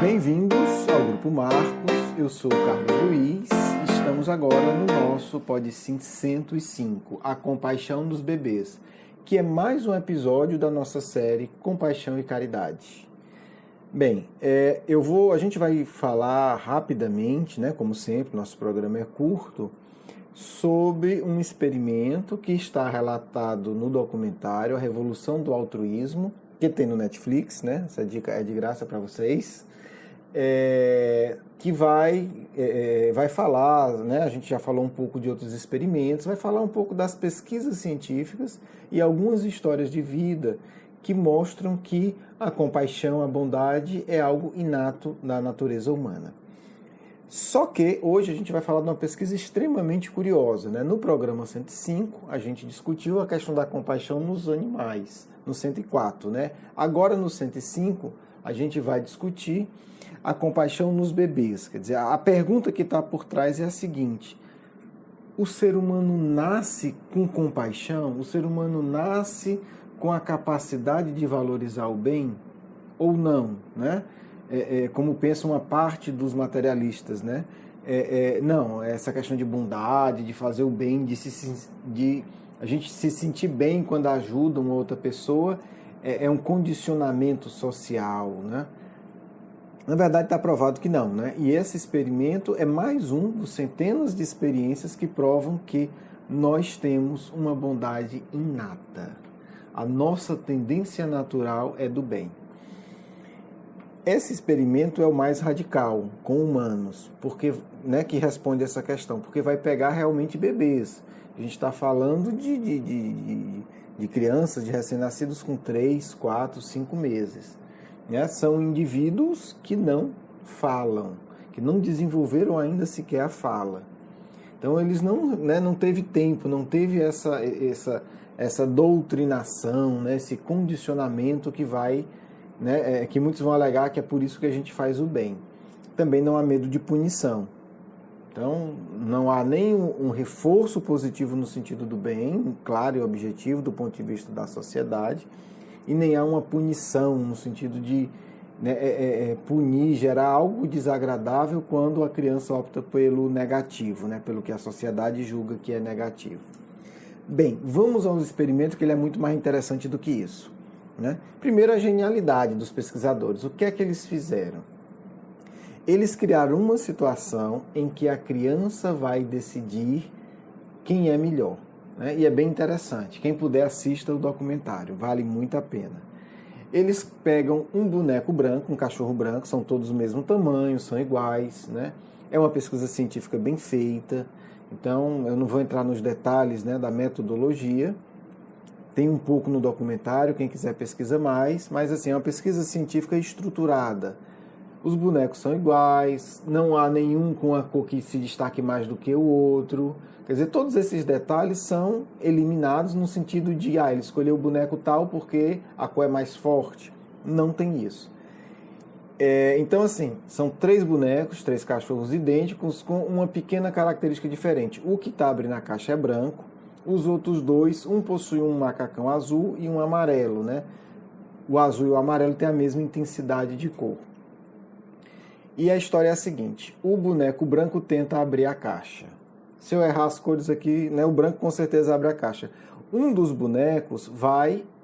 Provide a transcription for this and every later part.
Bem-vindos ao Grupo Marcos, eu sou o Carlos Luiz, estamos agora no nosso PodSim 105, A Compaixão dos Bebês, que é mais um episódio da nossa série Compaixão e Caridade. Bem, a gente vai falar rapidamente, né, como sempre, nosso programa é curto, sobre um experimento que está relatado no documentário A Revolução do Altruísmo, que tem no Netflix, né? Essa dica é de graça para vocês. Que vai falar, né? A gente já falou um pouco de outros experimentos, vai falar um pouco das pesquisas científicas e algumas histórias de vida que mostram que a compaixão, a bondade é algo inato na natureza humana. Só que hoje a gente vai falar de uma pesquisa extremamente curiosa, né? No programa 105, a gente discutiu a questão da compaixão nos animais, no 104, né? Agora no 105, a gente vai discutir a compaixão nos bebês. Quer dizer, a pergunta que está por trás é a seguinte: o ser humano nasce com compaixão? O ser humano nasce com a capacidade de valorizar o bem ou não, né? Como pensa uma parte dos materialistas, né? Não, essa questão de bondade, de fazer o bem, de a gente se sentir bem quando ajuda uma outra pessoa, é um condicionamento social, né? Na verdade, está provado que não, né? E esse experimento é mais um dos centenas de experiências que provam que nós temos uma bondade inata. A nossa tendência natural é do bem. Esse experimento é o mais radical com humanos, porque, né, que responde essa questão, porque vai pegar realmente bebês. A gente está falando de crianças, de recém-nascidos com 3, 4, 5 meses. Né? São indivíduos que não falam, que não desenvolveram ainda sequer a fala. Então eles não teve tempo, não teve essa doutrinação, né, esse condicionamento que vai, né, que muitos vão alegar que é por isso que a gente faz o bem. Também não há medo de punição. Então não há nem um reforço positivo no sentido do bem, claro e objetivo do ponto de vista da sociedade, e nem há uma punição no sentido de punir, gerar algo desagradável quando a criança opta pelo negativo, né, pelo que a sociedade julga que é negativo. Bem, vamos ao experimento, que ele é muito mais interessante do que isso, né? Primeiro, a genialidade dos pesquisadores. O que é que eles fizeram? Eles criaram uma situação em que a criança vai decidir quem é melhor. Né? E é bem interessante. Quem puder, assista o documentário, vale muito a pena. Eles pegam um boneco branco, um cachorro branco, são todos do mesmo tamanho, são iguais, né? É uma pesquisa científica bem feita, então eu não vou entrar nos detalhes, né, da metodologia. Tem um pouco no documentário, quem quiser pesquisa mais, mas assim, é uma pesquisa científica estruturada. Os bonecos são iguais, não há nenhum com a cor que se destaque mais do que o outro. Quer dizer, todos esses detalhes são eliminados no sentido de, ele escolheu o boneco tal porque a cor é mais forte. Não tem isso. Então, assim, são 3 bonecos, 3 cachorros idênticos, com uma pequena característica diferente. O que está abrindo na caixa é branco, os outros 2, um possui um macacão azul e um amarelo, né? O azul e o amarelo têm a mesma intensidade de cor. E a história é a seguinte: o boneco branco tenta abrir a caixa. Se eu errar as cores aqui, né, o branco com certeza abre a caixa. Um dos bonecos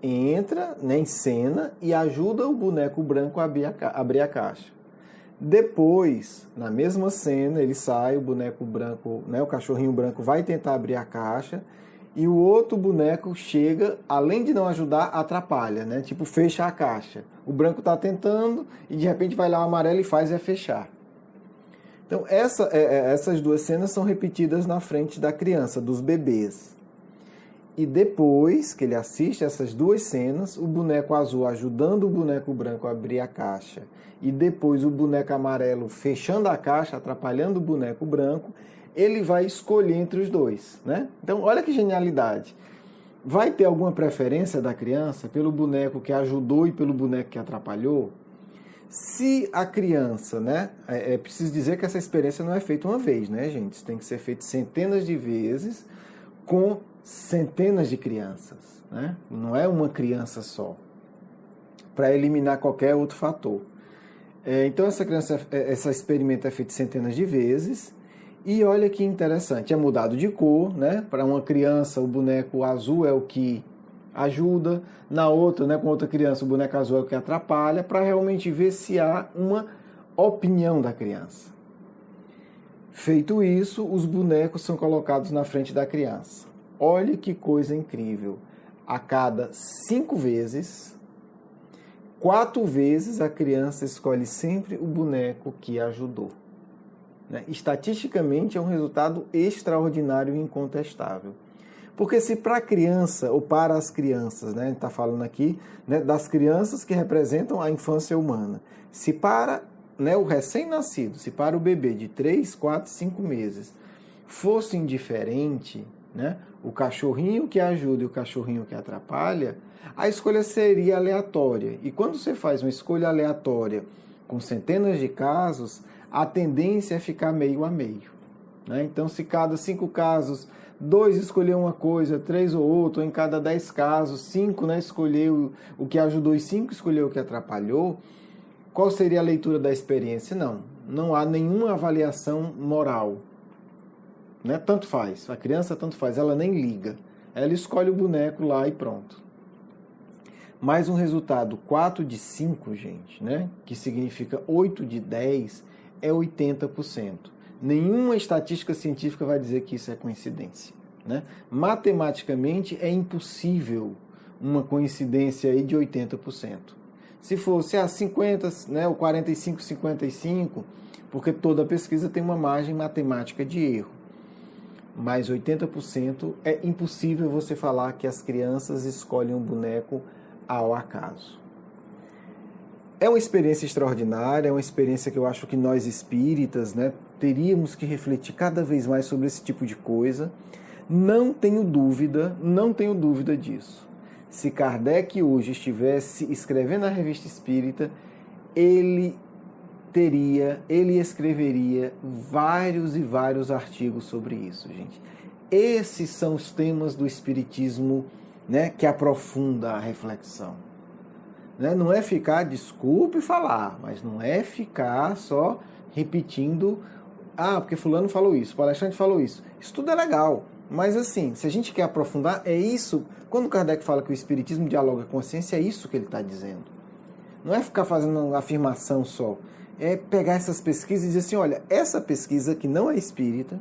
entra, né, em cena e ajuda o boneco branco a abrir a caixa. Depois, na mesma cena, ele sai, o boneco branco, né, o cachorrinho branco vai tentar abrir a caixa e o outro boneco chega, além de não ajudar, atrapalha, né? Tipo, fecha a caixa. O branco está tentando e de repente vai lá o amarelo e faz fechar. Então, essas 2 cenas são repetidas na frente da criança, dos bebês. E depois que ele assiste essas 2 cenas, o boneco azul ajudando o boneco branco a abrir a caixa e depois o boneco amarelo fechando a caixa, atrapalhando o boneco branco, ele vai escolher entre os 2, né? Então, olha que genialidade. Vai ter alguma preferência da criança pelo boneco que ajudou e pelo boneco que atrapalhou? Se a criança, né? É preciso dizer que essa experiência não é feita uma vez, né, gente? Isso tem que ser feito centenas de vezes com centenas de crianças, né? Não é uma criança só, para eliminar qualquer outro fator. Então esse experimento é feito centenas de vezes. E olha que interessante, é mudado de cor, né? Para uma criança o boneco azul é o que ajuda, na outra, né, com outra criança o boneco azul é o que atrapalha, para realmente ver se há uma opinião da criança. Feito isso, os bonecos são colocados na frente da criança. Olha que coisa incrível. A cada 5 vezes, 4 vezes a criança escolhe sempre o boneco que ajudou. Estatisticamente é um resultado extraordinário e incontestável. Porque se para a criança, ou para as crianças, né, a gente está falando aqui, né, das crianças que representam a infância humana, se para, né, o recém-nascido, se para o bebê de 3, 4, 5 meses fosse indiferente, né, o cachorrinho que ajuda e o cachorrinho que atrapalha, a escolha seria aleatória. E quando você faz uma escolha aleatória com centenas de casos, a tendência é ficar meio a meio. Né? Então, se cada 5 casos, 2 escolher uma coisa, 3 ou outra, ou em cada 10 casos, 5, né, escolheu o que ajudou e 5 escolheu o que atrapalhou, qual seria a leitura da experiência? Não há nenhuma avaliação moral. Né? Tanto faz, a criança tanto faz, ela nem liga. Ela escolhe o boneco lá e pronto. Mas um resultado 4 de 5, gente, né, que significa 8 de 10, é 80%. Nenhuma estatística científica vai dizer que isso é coincidência. Né? Matematicamente é impossível uma coincidência aí de 80%. Se fosse 50, né, ou 45, 55, porque toda pesquisa tem uma margem matemática de erro. Mas 80% é impossível você falar que as crianças escolhem um boneco ao acaso. É uma experiência extraordinária, é uma experiência que eu acho que nós espíritas, né, teríamos que refletir cada vez mais sobre esse tipo de coisa. Não tenho dúvida disso. Se Kardec hoje estivesse escrevendo a Revista Espírita, ele escreveria vários e vários artigos sobre isso, gente. Esses são os temas do Espiritismo, né, que aprofunda a reflexão. Não é ficar, desculpe falar, mas não é ficar só repetindo, porque fulano falou isso, o palestrante falou isso. Isso tudo é legal, mas assim, se a gente quer aprofundar, é isso. Quando Kardec fala que o Espiritismo dialoga com a ciência, é isso que ele está dizendo. Não é ficar fazendo afirmação só, é pegar essas pesquisas e dizer assim, olha, essa pesquisa que não é espírita,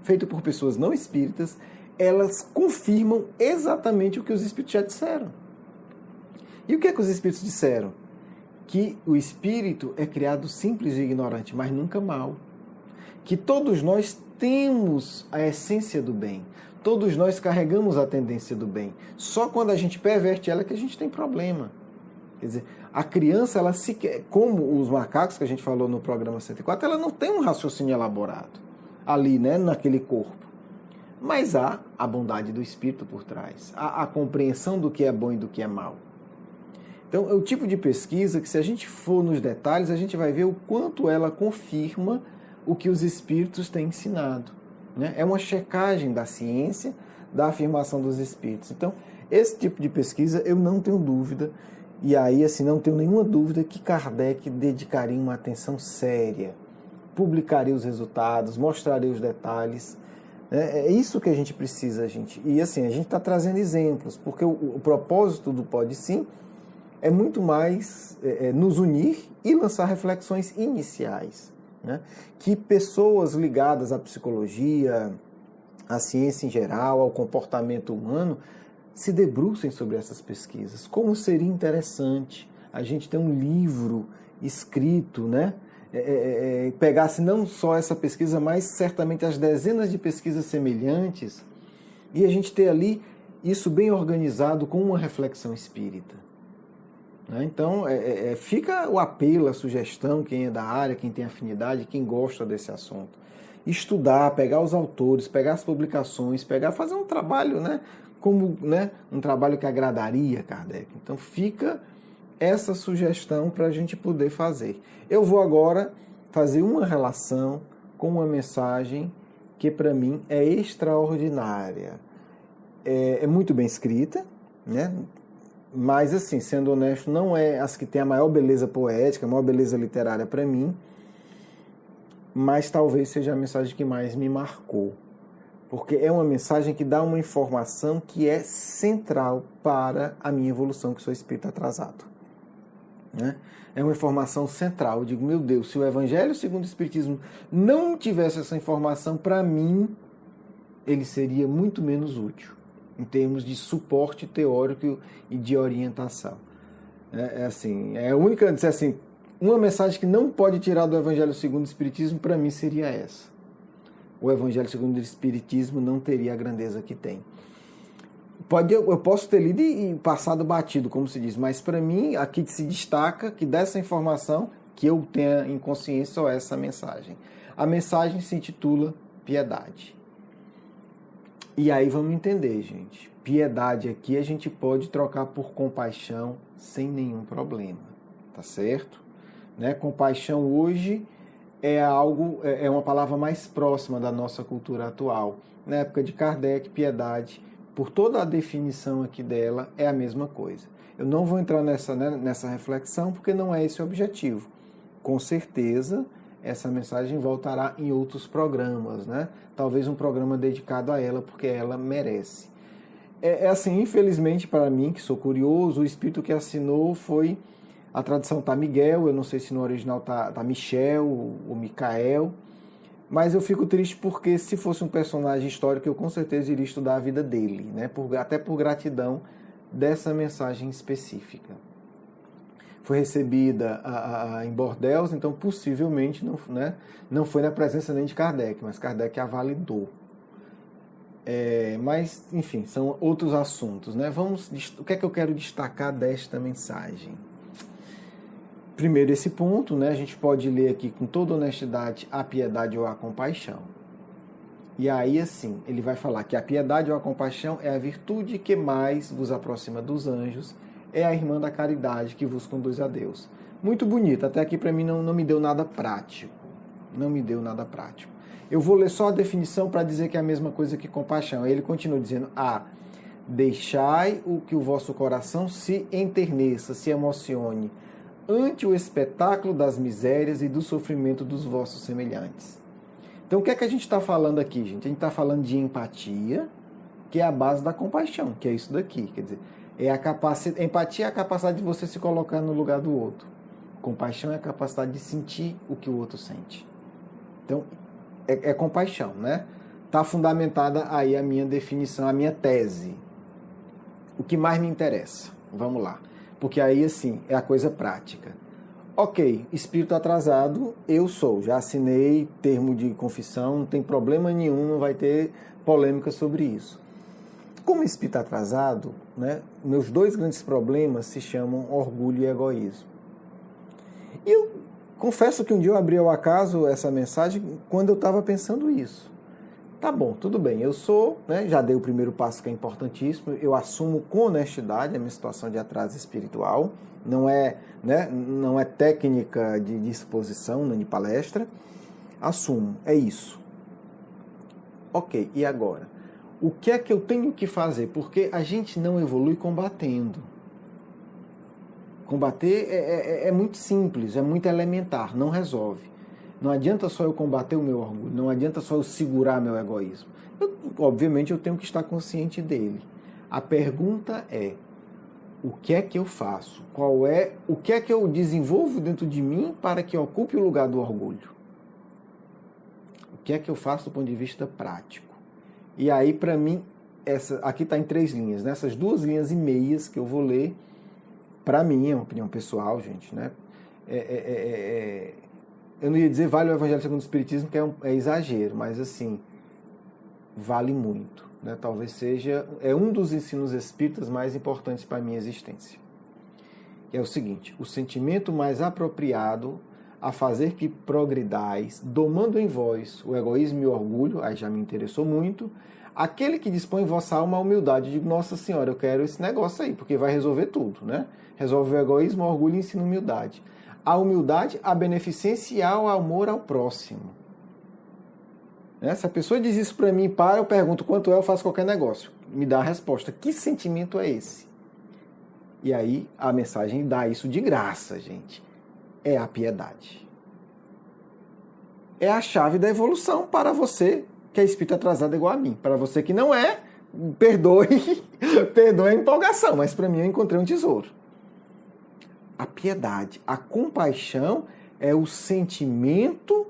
feita por pessoas não espíritas, elas confirmam exatamente o que os espíritos já disseram. E o que é que os espíritos disseram? Que o espírito é criado simples e ignorante, mas nunca mal. Que todos nós temos a essência do bem. Todos nós carregamos a tendência do bem. Só quando a gente perverte ela que a gente tem problema. Quer dizer, a criança, ela como os macacos que a gente falou no programa 104, ela não tem um raciocínio elaborado ali, né, naquele corpo. Mas há a bondade do espírito por trás. Há a compreensão do que é bom e do que é mal. Então, é o tipo de pesquisa que, se a gente for nos detalhes, a gente vai ver o quanto ela confirma o que os espíritos têm ensinado. Né? É uma checagem da ciência, da afirmação dos espíritos. Então, esse tipo de pesquisa, eu não tenho dúvida, e aí, assim, não tenho nenhuma dúvida que Kardec dedicaria uma atenção séria, publicaria os resultados, mostraria os detalhes. É isso que a gente precisa, gente. E, assim, a gente está trazendo exemplos, porque o propósito do Pode Sim é muito mais nos unir e lançar reflexões iniciais. Né? Que pessoas ligadas à psicologia, à ciência em geral, ao comportamento humano, se debrucem sobre essas pesquisas. Como seria interessante a gente ter um livro escrito, né? Pegasse não só essa pesquisa, mas certamente as dezenas de pesquisas semelhantes, e a gente ter ali isso bem organizado com uma reflexão espírita. Então, fica o apelo, a sugestão, quem é da área, quem tem afinidade, quem gosta desse assunto. Estudar, pegar os autores, pegar as publicações, fazer um trabalho, né, como, né, um trabalho que agradaria Kardec. Então, fica essa sugestão para a gente poder fazer. Eu vou agora fazer uma relação com uma mensagem que, para mim, é extraordinária. É muito bem escrita, né? Mas, assim, sendo honesto, não é as que têm a maior beleza poética, a maior beleza literária para mim, mas talvez seja a mensagem que mais me marcou. Porque é uma mensagem que dá uma informação que é central para a minha evolução, que sou espírito atrasado. Né? É uma informação central. Eu digo, meu Deus, se o Evangelho segundo o Espiritismo não tivesse essa informação, para mim, ele seria muito menos útil, em termos de suporte teórico e de orientação. É a única, assim, uma mensagem que não pode tirar do Evangelho segundo o Espiritismo, para mim, seria essa. O Evangelho segundo o Espiritismo não teria a grandeza que tem. Eu posso ter lido e passado batido, como se diz, mas para mim, aqui se destaca que dessa informação que eu tenha em consciência só essa mensagem. A mensagem se intitula Piedade. E aí vamos entender, gente. Piedade aqui a gente pode trocar por compaixão sem nenhum problema, tá certo? Né? Compaixão hoje é uma palavra mais próxima da nossa cultura atual. Na época de Kardec, piedade, por toda a definição aqui dela, é a mesma coisa. Eu não vou entrar nessa reflexão porque não é esse o objetivo. Com certeza, essa mensagem voltará em outros programas, né? Talvez um programa dedicado a ela, porque ela merece. Assim, infelizmente para mim, que sou curioso, o espírito que assinou foi... A tradução tá Miguel, eu não sei se no original tá Michel ou Micael, mas eu fico triste porque se fosse um personagem histórico, eu com certeza iria estudar a vida dele, né? Até por gratidão dessa mensagem específica. Foi recebida em Bordeaux, então possivelmente não foi na presença nem de Kardec, mas Kardec a validou. Mas, enfim, são outros assuntos, né? O que é que eu quero destacar desta mensagem? Primeiro, esse ponto, né, a gente pode ler aqui com toda honestidade a piedade ou a compaixão. E aí, assim, ele vai falar que a piedade ou a compaixão é a virtude que mais vos aproxima dos anjos, é a irmã da caridade que vos conduz a Deus. Muito bonito, até aqui para mim não me deu nada prático. Não me deu nada prático. Eu vou ler só a definição para dizer que é a mesma coisa que compaixão. Aí ele continua dizendo, deixai o que o vosso coração se enterneça, se emocione, ante o espetáculo das misérias e do sofrimento dos vossos semelhantes. Então, o que é que a gente está falando aqui, gente? A gente está falando de empatia, que é a base da compaixão, que é isso daqui. Quer dizer, empatia é a capacidade de você se colocar no lugar do outro. Compaixão é a capacidade de sentir o que o outro sente. Então, é compaixão, né? Está fundamentada aí a minha definição, a minha tese. O que mais me interessa? Vamos lá. Porque aí, assim, é a coisa prática. Ok, espírito atrasado, eu sou. Já assinei termo de confissão, não tem problema nenhum, não vai ter polêmica sobre isso. Como espírito atrasado, né, meus dois grandes problemas se chamam orgulho e egoísmo. E eu confesso que um dia eu abri ao acaso essa mensagem quando eu estava pensando isso. Tá bom, tudo bem, eu sou, né, já dei o primeiro passo que é importantíssimo, eu assumo com honestidade a minha situação de atraso espiritual, não é técnica de exposição, nem de palestra, assumo, é isso. Ok, e agora? O que é que eu tenho que fazer? Porque a gente não evolui combatendo. Combater é muito simples, é muito elementar, não resolve. Não adianta só eu combater o meu orgulho, não adianta só eu segurar meu egoísmo. Obviamente eu tenho que estar consciente dele. A pergunta é, o que é que eu faço? O que é que eu desenvolvo dentro de mim para que ocupe o lugar do orgulho? O que é que eu faço do ponto de vista prático? E aí, para mim, aqui está em 3 linhas. Nessas 2 linhas e meias que eu vou ler, para mim, é uma opinião pessoal, gente, né? Eu não ia dizer vale o Evangelho segundo o Espiritismo, que é exagero, mas assim, vale muito. Né? Talvez seja um dos ensinos espíritas mais importantes para a minha existência. É o seguinte, o sentimento mais apropriado a fazer que progridais, domando em vós o egoísmo e o orgulho, aí já me interessou muito, aquele que dispõe em vossa alma a humildade. Eu digo, Nossa Senhora, eu quero esse negócio aí, porque vai resolver tudo, né? Resolve o egoísmo, o orgulho e ensina humildade. A humildade, a beneficência e ao amor ao próximo. Se a pessoa diz isso para mim, eu pergunto quanto é, eu faço qualquer negócio. Me dá a resposta. Que sentimento é esse? E aí a mensagem dá isso de graça, gente. É a piedade. É a chave da evolução para você que é espírito atrasado igual a mim. Para você que não é, perdoe a empolgação, mas para mim eu encontrei um tesouro. A piedade, a compaixão é o sentimento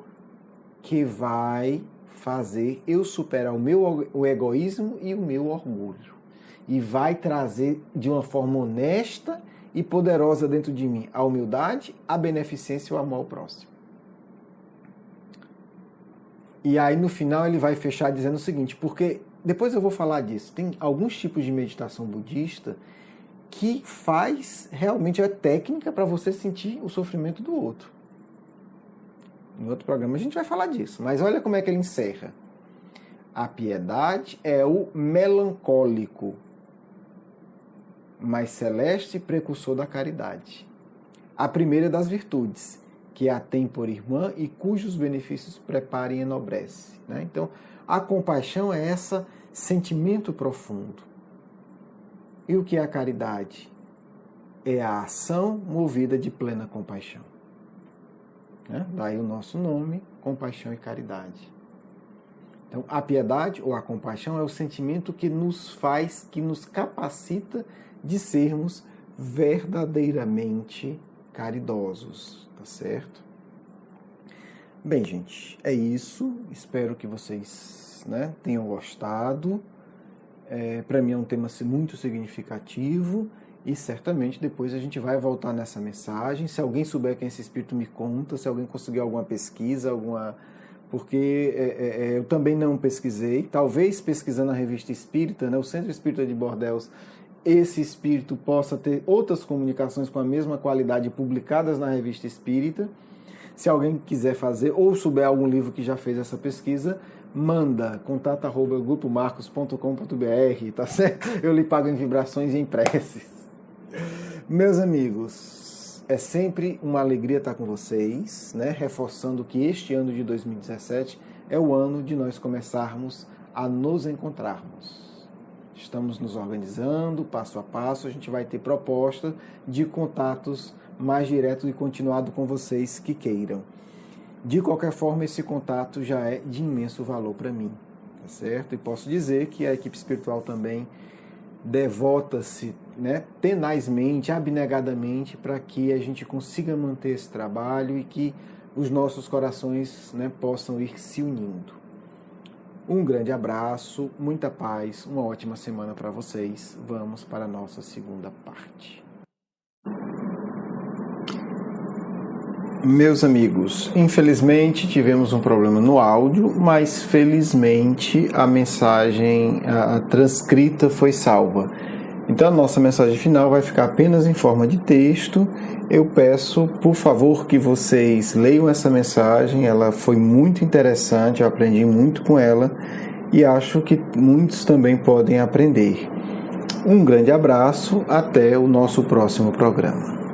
que vai fazer eu superar o egoísmo e o meu orgulho. E vai trazer de uma forma honesta e poderosa dentro de mim a humildade, a beneficência e o amor ao próximo. E aí no final ele vai fechar dizendo o seguinte, porque depois eu vou falar disso, tem alguns tipos de meditação budista que faz realmente a técnica para você sentir o sofrimento do outro. Em outro programa a gente vai falar disso, mas olha como é que ele encerra. A piedade é o melancólico, mais celeste precursor da caridade. A primeira das virtudes, que a tem por irmã e cujos benefícios prepara e enobrece. Né? Então, a compaixão é esse sentimento profundo. E o que é a caridade? É a ação movida de plena compaixão. Né? Daí o nosso nome, compaixão e caridade. Então, a piedade ou a compaixão é o sentimento que nos faz, que nos capacita de sermos verdadeiramente caridosos. Tá certo? Bem, gente, é isso. Espero que vocês, né, tenham gostado. Para mim é um tema muito significativo e certamente depois a gente vai voltar nessa mensagem. Se alguém souber quem é esse espírito, me conta. Se alguém conseguir alguma pesquisa, porque eu também não pesquisei. Talvez pesquisando a Revista Espírita, né, o Centro Espírita de Bordéus, esse espírito possa ter outras comunicações com a mesma qualidade publicadas na Revista Espírita. Se alguém quiser fazer ou souber algum livro que já fez essa pesquisa, manda, contato@grupomarcos.com.br, tá certo? Eu lhe pago em vibrações e em preces. Meus amigos, é sempre uma alegria estar com vocês, né? Reforçando que este ano de 2017 é o ano de nós começarmos a nos encontrarmos. Estamos nos organizando, passo a passo, a gente vai ter proposta de contatos mais diretos e continuado com vocês que queiram. De qualquer forma, esse contato já é de imenso valor para mim, tá certo? E posso dizer que a equipe espiritual também devota-se, né, tenazmente, abnegadamente, para que a gente consiga manter esse trabalho e que os nossos corações, né, possam ir se unindo. Um grande abraço, muita paz, uma ótima semana para vocês. Vamos para a nossa segunda parte. Meus amigos, infelizmente tivemos um problema no áudio, mas felizmente a mensagem transcrita foi salva. Então a nossa mensagem final vai ficar apenas em forma de texto. Eu peço, por favor, que vocês leiam essa mensagem. Ela foi muito interessante, eu aprendi muito com ela e acho que muitos também podem aprender. Um grande abraço, até o nosso próximo programa.